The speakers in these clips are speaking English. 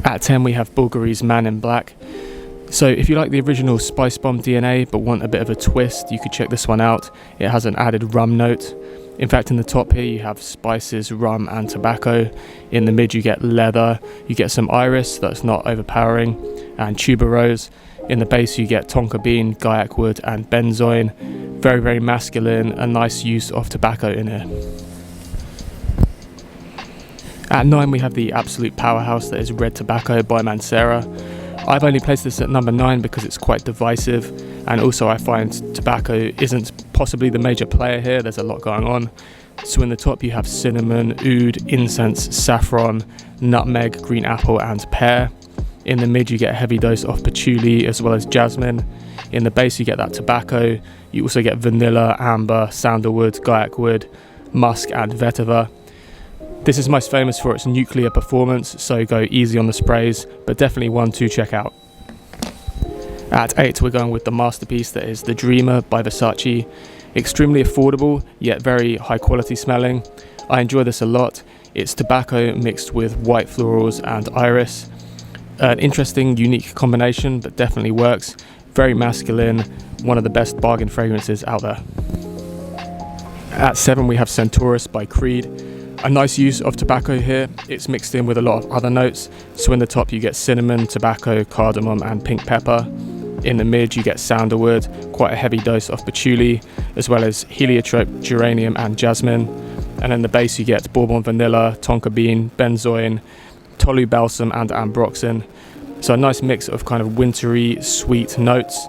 At 10 we have Bvlgari Man In Black. So if you like the original Spicebomb DNA but want a bit of a twist, you could check this one out. It has an added rum note. In fact, in the top here you have spices, rum and tobacco. In the mid you get leather, you get some iris that's not overpowering, and tuberose. In the base you get tonka bean, gaiac wood and benzoin. Very, very masculine, a nice use of tobacco in here. At 9 we have the absolute powerhouse that is Red Tobacco by Mancera. I've only placed this at number 9 because it's quite divisive, and also I find tobacco isn't possibly the major player here. There's a lot going on. So in the top you have cinnamon, oud, incense, saffron, nutmeg, green apple and pear. In the mid you get a heavy dose of patchouli as well as jasmine. In the base you get that tobacco. You also get vanilla, amber, sandalwood, gaiac wood, musk and vetiver. This is most famous for its nuclear performance, so go easy on the sprays, but definitely one to check out. At 8 we're going with the masterpiece that is The Dreamer by Versace. Extremely affordable, yet very high quality smelling. I enjoy this a lot. It's tobacco mixed with white florals and iris. An interesting, unique combination, but definitely works. Very masculine, one of the best bargain fragrances out there. At 7 we have Centaurus by Creed. A nice use of tobacco here. It's mixed in with a lot of other notes. So in the top you get cinnamon, tobacco, cardamom and pink pepper. In the mid you get sandalwood, quite a heavy dose of patchouli, as well as heliotrope, geranium and jasmine. And in the base you get bourbon vanilla, tonka bean, benzoin, tolu balsam and ambroxan. So a nice mix of kind of wintry, sweet notes.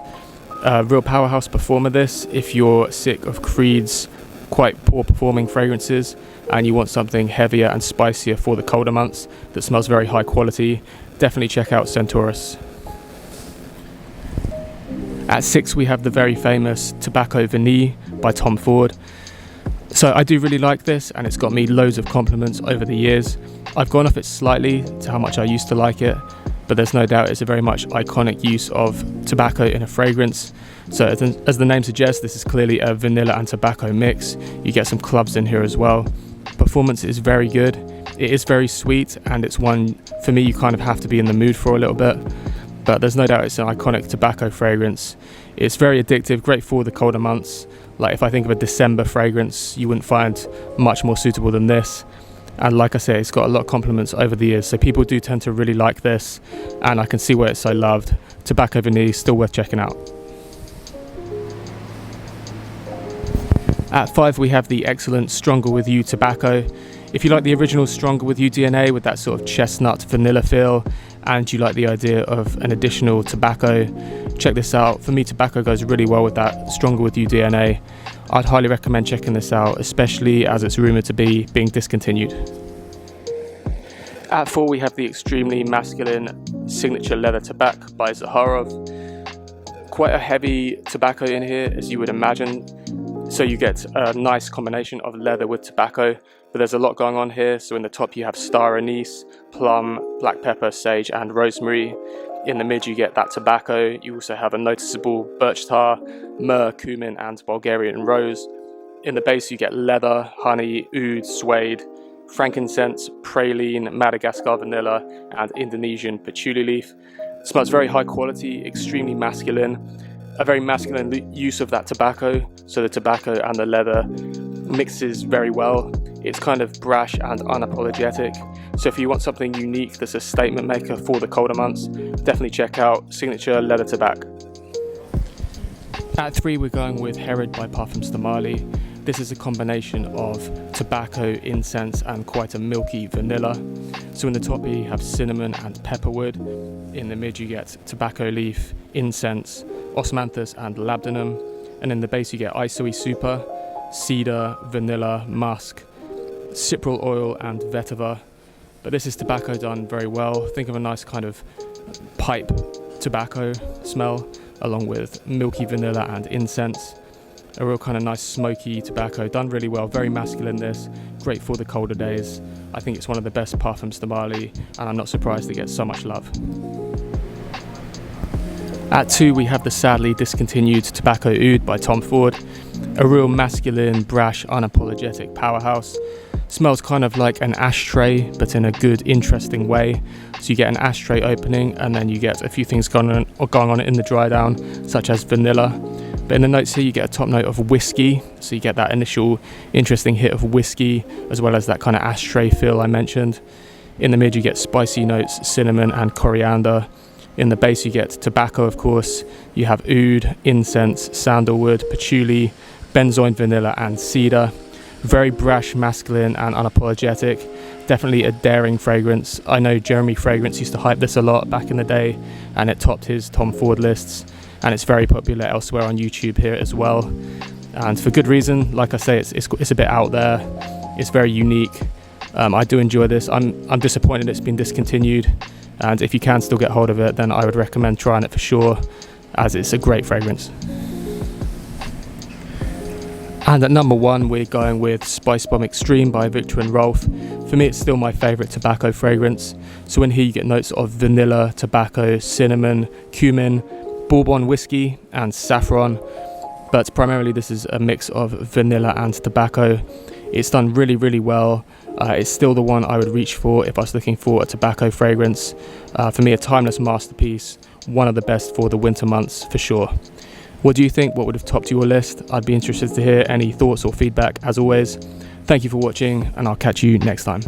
Real powerhouse performer this, if you're sick of Creed's quite poor performing fragrances and you want something heavier and spicier for the colder months that smells very high quality, definitely check out Centaurus. At 6 we have the very famous Tobacco Vanille by Tom Ford. So I do really like this, and it's got me loads of compliments over the years. I've gone off it slightly to how much I used to like it, but there's no doubt it's a very much iconic use of tobacco in a fragrance. So as the name suggests, this is clearly a vanilla and tobacco mix. You get some clubs in here as well. Performance is very good. It is very sweet, and it's one, for me, you kind of have to be in the mood for a little bit. But there's no doubt it's an iconic tobacco fragrance. It's very addictive, great for the colder months. Like if I think of a December fragrance, you wouldn't find much more suitable than this. And like I say, it's got a lot of compliments over the years, so people do tend to really like this, and I can see why it's so loved. Tobacco Vanille, still worth checking out. At 5 we have the excellent Stronger With You Tobacco. If you like the original Stronger With You DNA with that sort of chestnut vanilla feel, and you like the idea of an additional tobacco, check this out. For me, tobacco goes really well with that Stronger With You DNA. I'd highly recommend checking this out, especially as it's rumoured to be being discontinued. At 4 we have the extremely masculine Signature Leather Tabac by Zaharoff. Quite a heavy tobacco in here, as you would imagine. So you get a nice combination of leather with tobacco, but there's a lot going on here. So in the top you have star anise, plum, black pepper, sage and rosemary. In the mid you get that tobacco. You also have a noticeable birch tar, myrrh, cumin and Bulgarian rose. In the base you get leather, honey, oud, suede, frankincense, praline, Madagascar vanilla and Indonesian patchouli leaf. It smells very high quality, extremely masculine. A very masculine use of that tobacco, so the tobacco and the leather mixes very well. It's kind of brash and unapologetic, so if you want something unique that's a statement maker for the colder months, definitely check out Signature Leather Tabac. At 3 we're going with Herod by Parfums de Marly. This is a combination of tobacco, incense and quite a milky vanilla. So in the top here you have cinnamon and pepperwood. In the mid you get tobacco leaf, incense, osmanthus and labdanum. And in the base you get isoe super, cedar, vanilla, musk, cypriol oil and vetiver. But this is tobacco done very well. Think of a nice kind of pipe tobacco smell along with milky vanilla and incense. A real kind of nice smoky tobacco, done really well, very masculine this, great for the colder days. I think it's one of the best Parfums de Marly, and I'm not surprised it gets so much love. At 2 we have the sadly discontinued Tobacco Oud by Tom Ford. A real masculine, brash, unapologetic powerhouse. Smells kind of like an ashtray, but in a good, interesting way. So you get an ashtray opening, and then you get a few things going on in the dry down, such as vanilla. But in the notes here, you get a top note of whiskey. So you get that initial interesting hit of whiskey, as well as that kind of ashtray feel I mentioned. In the mid, you get spicy notes, cinnamon and coriander. In the base, you get tobacco, of course. You have oud, incense, sandalwood, patchouli, benzoin, vanilla and cedar. Very brash, masculine and unapologetic. Definitely a daring fragrance. I know Jeremy Fragrance used to hype this a lot back in the day, and it topped his Tom Ford lists, and it's very popular elsewhere on YouTube here as well, and for good reason. Like I say, it's a bit out there, it's very unique. I do enjoy this. I'm disappointed it's been discontinued, and if you can still get hold of it, then I would recommend trying it for sure, as it's a great fragrance. And at number 1, we're going with Spicebomb Extreme by Viktor & Rolf. For me, it's still my favourite tobacco fragrance. So in here you get notes of vanilla, tobacco, cinnamon, cumin, bourbon whiskey and saffron. But primarily this is a mix of vanilla and tobacco. It's done really, really well. It's still the one I would reach for if I was looking for a tobacco fragrance. For me, a timeless masterpiece. One of the best for the winter months for sure. What do you think? What would have topped your list? I'd be interested to hear any thoughts or feedback as always. Thank you for watching, and I'll catch you next time.